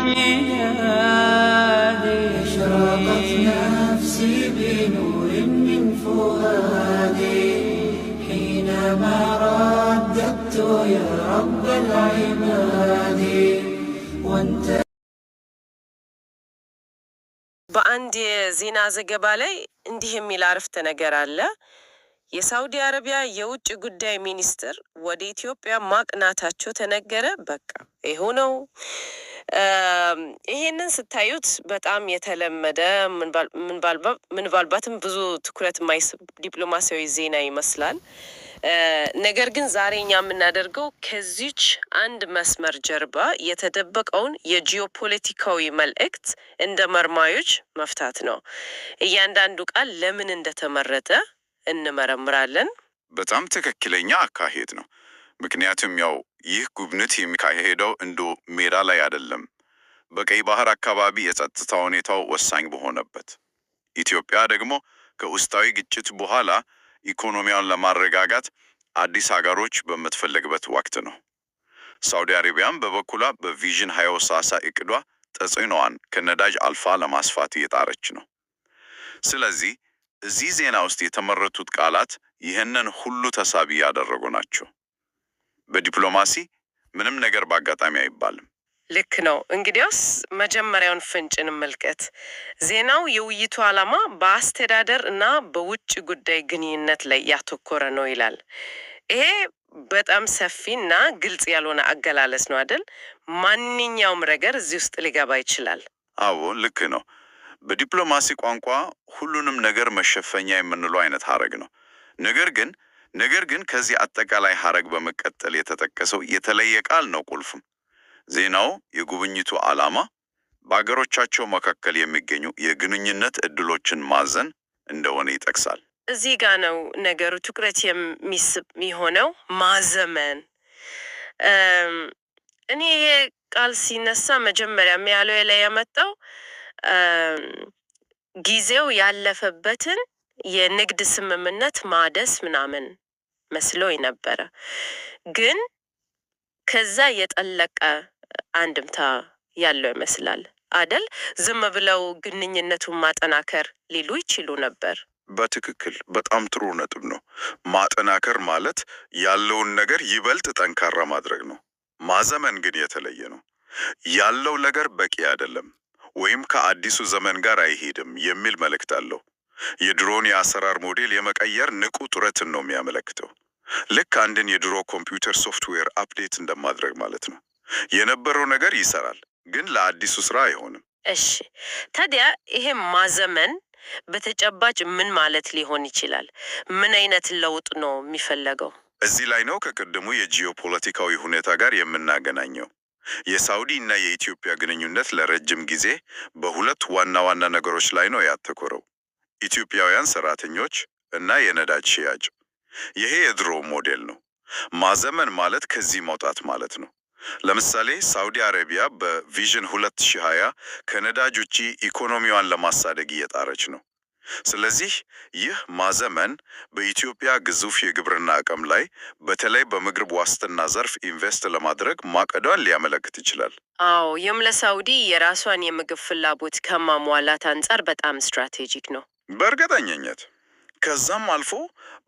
ميلادي أشرقت نفسي بنور من فؤادي حينما رددت يا رب العباد وانت በአንድ የዜና ዘገባ ላይ እንዲህ የሚል አረፍተ ነገር አለ። የሳውዲ አረቢያ የውጭ ጉዳይ ሚኒስትር ወደ ኢትዮጵያ ማቅናታቸው ተነገረ። በቃ ይሄው ነው። ይሄንን ስታዩት በጣም የተለመደ ምናልባትም ብዙ ትኩረት የማይስብ ዲፕሎማሲያዊ ዜና ይመስላል። ነገር ግን ዛሬ እኛ የምናደርገው ከዚች አንድ መስመር ጀርባ የተደበቀውን የጂኦፖለቲካዊ መልእክት እንደ መርማዮች መፍታት ነው። እያንዳንዱ ቃል ለምን እንደተመረጠ እንመረምራለን። በጣም ትክክለኛ አካሄድ ነው። ምክንያቱም ያው ይህ ጉብኝት የሚካሄደው እንዶ ሜዳ ላይ አይደለም። በቀይ ባህር አካባቢ የጸጥታ ሁኔታው ወሳኝ በሆነበት፣ ኢትዮጵያ ደግሞ ከውስጣዊ ግጭት በኋላ ኢኮኖሚያን ለማረጋጋት አዲስ ሀገሮች በምትፈልግበት ወቅት ነው። ሳውዲ አረቢያም በበኩሏ በቪዥን 2030 እቅዷ ተጽዕኖዋን ከነዳጅ አልፋ ለማስፋት እየጣረች ነው። ስለዚህ እዚህ ዜና ውስጥ የተመረጡት ቃላት ይህንን ሁሉ ተሳቢ ያደረጉ ናቸው። በዲፕሎማሲ ምንም ነገር በአጋጣሚ አይባልም። ልክ ነው። እንግዲያውስ መጀመሪያውን ፍንጭ እንመልከት። ዜናው የውይይቱ ዓላማ በአስተዳደር እና በውጭ ጉዳይ ግንኙነት ላይ ያተኮረ ነው ይላል። ይሄ በጣም ሰፊና ግልጽ ያልሆነ አገላለጽ ነው አይደል? ማንኛውም ነገር እዚህ ውስጥ ሊገባ ይችላል። አዎ ልክ ነው። በዲፕሎማሲ ቋንቋ ሁሉንም ነገር መሸፈኛ የምንለው አይነት ሐረግ ነው። ነገር ግን ከዚህ አጠቃላይ ሐረግ በመቀጠል የተጠቀሰው የተለየ ቃል ነው ቁልፉም። ዜናው የጉብኝቱ ዓላማ በአገሮቻቸው መካከል የሚገኙ የግንኙነት እድሎችን ማዘን እንደሆነ ይጠቅሳል። እዚህ ጋር ነው ነገሩ ትኩረት የሚሆነው፣ ማዘመን። እኔ ይሄ ቃል ሲነሳ መጀመሪያ ያለው ላይ ያመጣው ጊዜው ያለፈበትን የንግድ ስምምነት ማደስ ምናምን መስሎኝ ነበረ። ግን ከዛ የጠለቀ አንድምታ ያለው ይመስላል አደል? ዝም ብለው ግንኙነቱን ማጠናከር ሊሉ ይችሉ ነበር። በትክክል በጣም ጥሩ ነጥብ ነው። ማጠናከር ማለት ያለውን ነገር ይበልጥ ጠንካራ ማድረግ ነው። ማዘመን ግን የተለየ ነው። ያለው ነገር በቂ አይደለም ወይም ከአዲሱ ዘመን ጋር አይሄድም የሚል መልእክት አለው። የድሮን የአሰራር ሞዴል የመቀየር ንቁ ጥረትን ነው የሚያመለክተው። ልክ አንድን የድሮ ኮምፒውተር ሶፍትዌር አፕዴት እንደማድረግ ማለት ነው። የነበረው ነገር ይሰራል፣ ግን ለአዲሱ ስራ አይሆንም። እሺ፣ ታዲያ ይሄ ማዘመን በተጨባጭ ምን ማለት ሊሆን ይችላል? ምን አይነት ለውጥ ነው የሚፈለገው? እዚህ ላይ ነው ከቀደሙ የጂኦፖለቲካዊ ሁኔታ ጋር የምናገናኘው። የሳውዲ እና የኢትዮጵያ ግንኙነት ለረጅም ጊዜ በሁለት ዋና ዋና ነገሮች ላይ ነው ያተኮረው። ኢትዮጵያውያን ሰራተኞች እና የነዳጅ ሽያጭ። ይሄ የድሮ ሞዴል ነው። ማዘመን ማለት ከዚህ መውጣት ማለት ነው። ለምሳሌ ሳውዲ አረቢያ በቪዥን 2020 ከነዳጅ ውጪ ኢኮኖሚዋን ለማሳደግ እየጣረች ነው። ስለዚህ ይህ ማዘመን በኢትዮጵያ ግዙፍ የግብርና አቅም ላይ በተለይ በምግብ ዋስትና ዘርፍ ኢንቨስት ለማድረግ ማቀዷን ሊያመለክት ይችላል። አዎ፣ ይህም ለሳውዲ የራሷን የምግብ ፍላጎት ከማሟላት አንጻር በጣም ስትራቴጂክ ነው በእርግጠኝነት። ከዛም አልፎ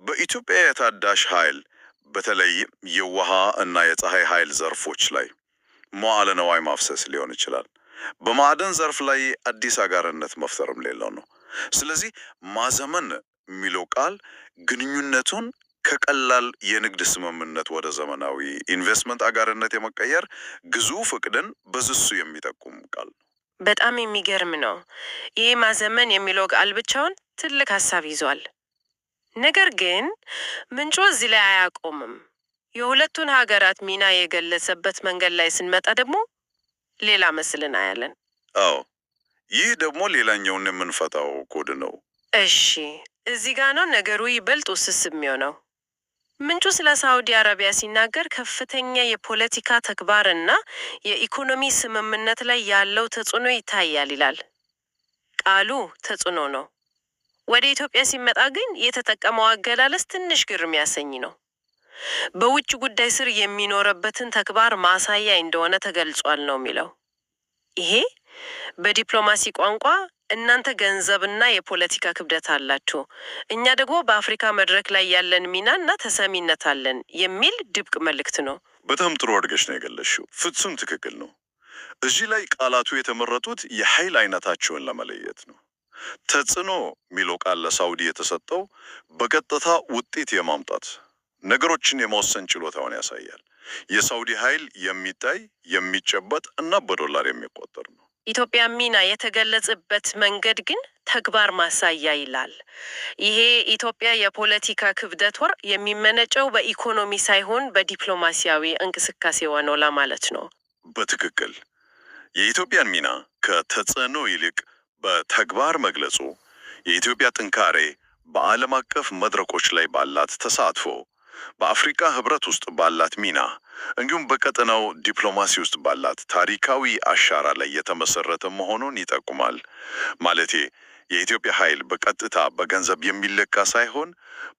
በኢትዮጵያ የታዳሽ ኃይል በተለይ የውሃ እና የፀሐይ ኃይል ዘርፎች ላይ መዋዕለ ንዋይ ማፍሰስ ሊሆን ይችላል። በማዕድን ዘርፍ ላይ አዲስ አጋርነት መፍጠርም ሌላው ነው። ስለዚህ ማዘመን የሚለው ቃል ግንኙነቱን ከቀላል የንግድ ስምምነት ወደ ዘመናዊ ኢንቨስትመንት አጋርነት የመቀየር ግዙፍ እቅድን በዝሱ የሚጠቁም ቃል ነው። በጣም የሚገርም ነው። ይህ ማዘመን የሚለው ቃል ብቻውን ትልቅ ሀሳብ ይዟል። ነገር ግን ምንጩ እዚህ ላይ አያቆምም። የሁለቱን ሀገራት ሚና የገለጸበት መንገድ ላይ ስንመጣ ደግሞ ሌላ መስልን አያለን። አዎ፣ ይህ ደግሞ ሌላኛውን የምንፈታው ኮድ ነው። እሺ፣ እዚህ ጋር ነው ነገሩ ይበልጥ ውስብስብ የሚሆነው። ምንጩ ስለ ሳውዲ አረቢያ ሲናገር ከፍተኛ የፖለቲካ ተግባርና የኢኮኖሚ ስምምነት ላይ ያለው ተጽዕኖ ይታያል ይላል። ቃሉ ተጽዕኖ ነው። ወደ ኢትዮጵያ ሲመጣ ግን የተጠቀመው አገላለጽ ትንሽ ግር የሚያሰኝ ነው። በውጭ ጉዳይ ስር የሚኖርበትን ተግባር ማሳያ እንደሆነ ተገልጿል ነው የሚለው። ይሄ በዲፕሎማሲ ቋንቋ እናንተ ገንዘብና የፖለቲካ ክብደት አላችሁ፣ እኛ ደግሞ በአፍሪካ መድረክ ላይ ያለን ሚናና ተሰሚነት አለን የሚል ድብቅ መልእክት ነው። በጣም ጥሩ አድርገሽ ነው የገለጽሽው። ፍጹም ትክክል ነው። እዚህ ላይ ቃላቱ የተመረጡት የኃይል አይነታቸውን ለመለየት ነው። ተጽዕኖ የሚለው ቃል ለሳውዲ የተሰጠው በቀጥታ ውጤት የማምጣት ነገሮችን የመወሰን ችሎታውን ያሳያል። የሳውዲ ኃይል የሚታይ የሚጨበጥ እና በዶላር የሚቆጠር ነው። ኢትዮጵያ ሚና የተገለጸበት መንገድ ግን ተግባር ማሳያ ይላል። ይሄ ኢትዮጵያ የፖለቲካ ክብደቷ የሚመነጨው በኢኮኖሚ ሳይሆን በዲፕሎማሲያዊ እንቅስቃሴ ሆነው ለማለት ነው። በትክክል የኢትዮጵያን ሚና ከተጽዕኖ ይልቅ በተግባር መግለጹ የኢትዮጵያ ጥንካሬ በዓለም አቀፍ መድረኮች ላይ ባላት ተሳትፎ፣ በአፍሪካ ህብረት ውስጥ ባላት ሚና እንዲሁም በቀጠናው ዲፕሎማሲ ውስጥ ባላት ታሪካዊ አሻራ ላይ የተመሰረተ መሆኑን ይጠቁማል። ማለቴ የኢትዮጵያ ኃይል በቀጥታ በገንዘብ የሚለካ ሳይሆን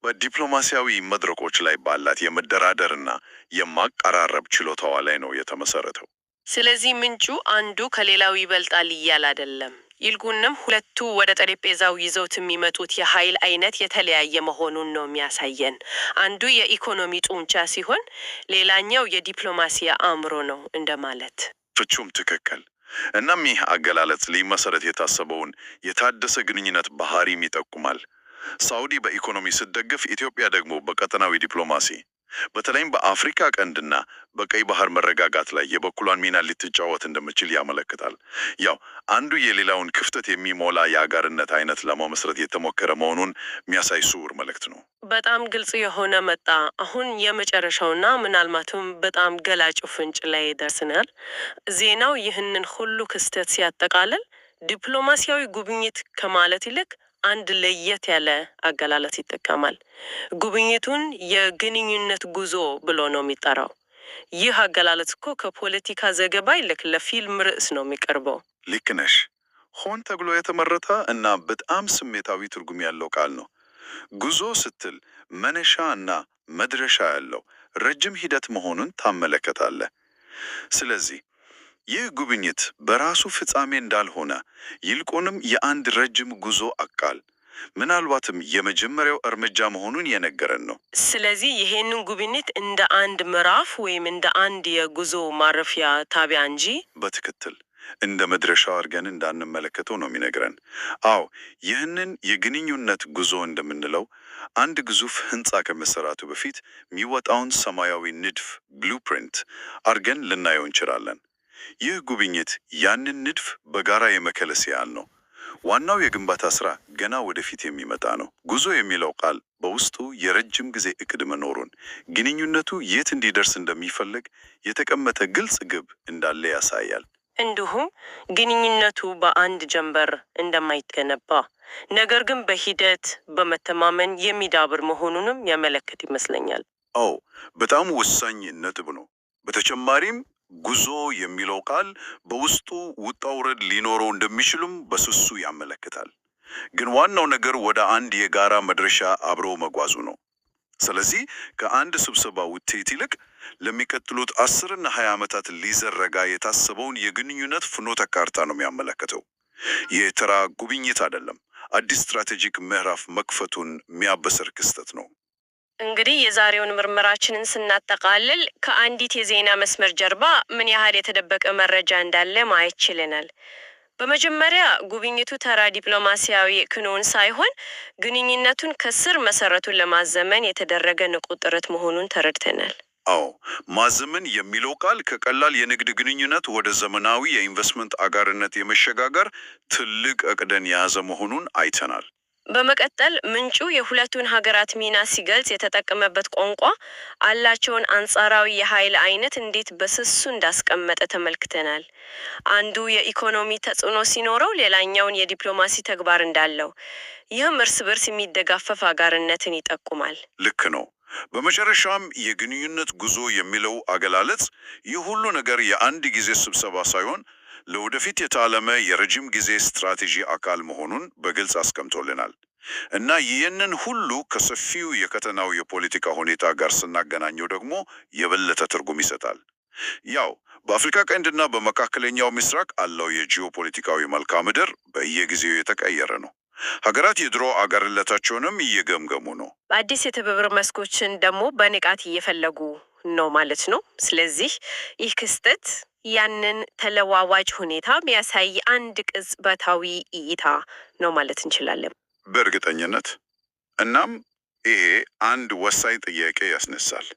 በዲፕሎማሲያዊ መድረኮች ላይ ባላት የመደራደርና የማቀራረብ ችሎታዋ ላይ ነው የተመሰረተው። ስለዚህ ምንጩ አንዱ ከሌላው ይበልጣል እያል አይደለም። ይልቁንም ሁለቱ ወደ ጠረጴዛው ይዘውት የሚመጡት የኃይል አይነት የተለያየ መሆኑን ነው የሚያሳየን። አንዱ የኢኮኖሚ ጡንቻ ሲሆን ሌላኛው የዲፕሎማሲ አእምሮ ነው እንደማለት። ፍጹም ትክክል። እናም ይህ አገላለጽ ሊመሰረት የታሰበውን የታደሰ ግንኙነት ባህሪም ይጠቁማል። ሳውዲ በኢኮኖሚ ስትደግፍ፣ ኢትዮጵያ ደግሞ በቀጠናዊ ዲፕሎማሲ በተለይም በአፍሪካ ቀንድና በቀይ ባህር መረጋጋት ላይ የበኩሏን ሚና ልትጫወት እንደምችል ያመለክታል። ያው አንዱ የሌላውን ክፍተት የሚሞላ የአጋርነት አይነት ለመመስረት የተሞከረ መሆኑን የሚያሳይ ስውር መልእክት ነው። በጣም ግልጽ የሆነ መጣ። አሁን የመጨረሻውና ምናልባትም በጣም ገላጭ ፍንጭ ላይ ደርሰናል። ዜናው ይህንን ሁሉ ክስተት ሲያጠቃልል ዲፕሎማሲያዊ ጉብኝት ከማለት ይልቅ አንድ ለየት ያለ አገላለጽ ይጠቀማል። ጉብኝቱን የግንኙነት ጉዞ ብሎ ነው የሚጠራው። ይህ አገላለጽ እኮ ከፖለቲካ ዘገባ ይልቅ ለፊልም ርዕስ ነው የሚቀርበው። ልክ ነሽ። ሆን ተብሎ የተመረጠ እና በጣም ስሜታዊ ትርጉም ያለው ቃል ነው። ጉዞ ስትል መነሻ እና መድረሻ ያለው ረጅም ሂደት መሆኑን ታመለከታለህ። ስለዚህ ይህ ጉብኝት በራሱ ፍጻሜ እንዳልሆነ ይልቁንም የአንድ ረጅም ጉዞ አካል ምናልባትም የመጀመሪያው እርምጃ መሆኑን የነገረን ነው። ስለዚህ ይሄንን ጉብኝት እንደ አንድ ምዕራፍ ወይም እንደ አንድ የጉዞ ማረፊያ ጣቢያ እንጂ በትክክል እንደ መድረሻው አድርገን እንዳንመለከተው ነው የሚነግረን። አዎ ይህንን የግንኙነት ጉዞ እንደምንለው አንድ ግዙፍ ህንፃ ከመሰራቱ በፊት የሚወጣውን ሰማያዊ ንድፍ ብሉፕሪንት አድርገን ልናየው እንችላለን። ይህ ጉብኝት ያንን ንድፍ በጋራ የመከለስ ያህል ነው። ዋናው የግንባታ ስራ ገና ወደፊት የሚመጣ ነው። ጉዞ የሚለው ቃል በውስጡ የረጅም ጊዜ እቅድ መኖሩን፣ ግንኙነቱ የት እንዲደርስ እንደሚፈልግ የተቀመጠ ግልጽ ግብ እንዳለ ያሳያል። እንዲሁም ግንኙነቱ በአንድ ጀንበር እንደማይገነባ ነገር ግን በሂደት በመተማመን የሚዳብር መሆኑንም ያመለክት ይመስለኛል። አዎ በጣም ወሳኝ ነጥብ ነው። በተጨማሪም ጉዞ የሚለው ቃል በውስጡ ውጣ ውረድ ሊኖረው እንደሚችልም በስሱ ያመለክታል። ግን ዋናው ነገር ወደ አንድ የጋራ መድረሻ አብሮ መጓዙ ነው። ስለዚህ ከአንድ ስብሰባ ውጤት ይልቅ ለሚቀጥሉት 10 እና 20 ዓመታት ሊዘረጋ የታሰበውን የግንኙነት ፍኖተ ካርታ ነው የሚያመለክተው። የተራ ጉብኝት አይደለም፣ አዲስ ስትራቴጂክ ምዕራፍ መክፈቱን የሚያበስር ክስተት ነው። እንግዲህ የዛሬውን ምርመራችንን ስናጠቃልል ከአንዲት የዜና መስመር ጀርባ ምን ያህል የተደበቀ መረጃ እንዳለ ማየት ችለናል። በመጀመሪያ ጉብኝቱ ተራ ዲፕሎማሲያዊ ክንውን ሳይሆን ግንኙነቱን ከስር መሰረቱን ለማዘመን የተደረገ ንቁ ጥረት መሆኑን ተረድተናል። አዎ ማዘመን የሚለው ቃል ከቀላል የንግድ ግንኙነት ወደ ዘመናዊ የኢንቨስትመንት አጋርነት የመሸጋገር ትልቅ እቅድን የያዘ መሆኑን አይተናል። በመቀጠል ምንጩ የሁለቱን ሀገራት ሚና ሲገልጽ የተጠቀመበት ቋንቋ አላቸውን አንጻራዊ የኃይል አይነት እንዴት በስሱ እንዳስቀመጠ ተመልክተናል። አንዱ የኢኮኖሚ ተጽዕኖ ሲኖረው ሌላኛውን የዲፕሎማሲ ተግባር እንዳለው፣ ይህም እርስ በርስ የሚደጋፈፍ አጋርነትን ይጠቁማል። ልክ ነው። በመጨረሻም የግንኙነት ጉዞ የሚለው አገላለጽ ይህ ሁሉ ነገር የአንድ ጊዜ ስብሰባ ሳይሆን ለወደፊት የታለመ የረጅም ጊዜ ስትራቴጂ አካል መሆኑን በግልጽ አስቀምጦልናል እና ይህንን ሁሉ ከሰፊው የቀጠናው የፖለቲካ ሁኔታ ጋር ስናገናኘው ደግሞ የበለጠ ትርጉም ይሰጣል። ያው በአፍሪካ ቀንድና በመካከለኛው ምስራቅ አለው የጂኦፖለቲካዊ መልክዓ ምድር በየጊዜው የተቀየረ ነው። ሀገራት የድሮ አገርነታቸውንም እየገምገሙ ነው። በአዲስ የትብብር መስኮችን ደግሞ በንቃት እየፈለጉ ነው ማለት ነው። ስለዚህ ይህ ክስተት ያንን ተለዋዋጭ ሁኔታ የሚያሳይ አንድ ቅጽበታዊ እይታ ነው ማለት እንችላለን። በእርግጠኝነት እናም ይሄ አንድ ወሳኝ ጥያቄ ያስነሳል።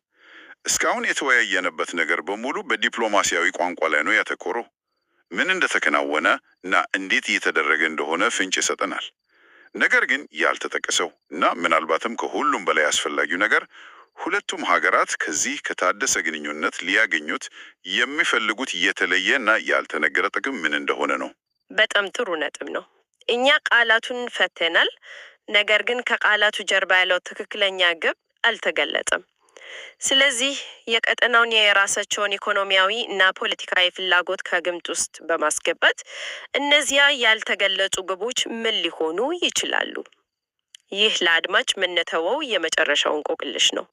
እስካሁን የተወያየንበት ነገር በሙሉ በዲፕሎማሲያዊ ቋንቋ ላይ ነው ያተኮረው። ምን እንደተከናወነ እና እንዴት እየተደረገ እንደሆነ ፍንጭ ይሰጠናል። ነገር ግን ያልተጠቀሰው እና ምናልባትም ከሁሉም በላይ አስፈላጊው ነገር ሁለቱም ሀገራት ከዚህ ከታደሰ ግንኙነት ሊያገኙት የሚፈልጉት የተለየ እና ያልተነገረ ጥቅም ምን እንደሆነ ነው። በጣም ጥሩ ነጥብ ነው። እኛ ቃላቱን ፈተናል፣ ነገር ግን ከቃላቱ ጀርባ ያለው ትክክለኛ ግብ አልተገለጸም። ስለዚህ የቀጠናውን የራሳቸውን ኢኮኖሚያዊ እና ፖለቲካዊ ፍላጎት ከግምት ውስጥ በማስገባት እነዚያ ያልተገለጹ ግቦች ምን ሊሆኑ ይችላሉ? ይህ ለአድማጭ የምንተወው የመጨረሻው እንቆቅልሽ ነው።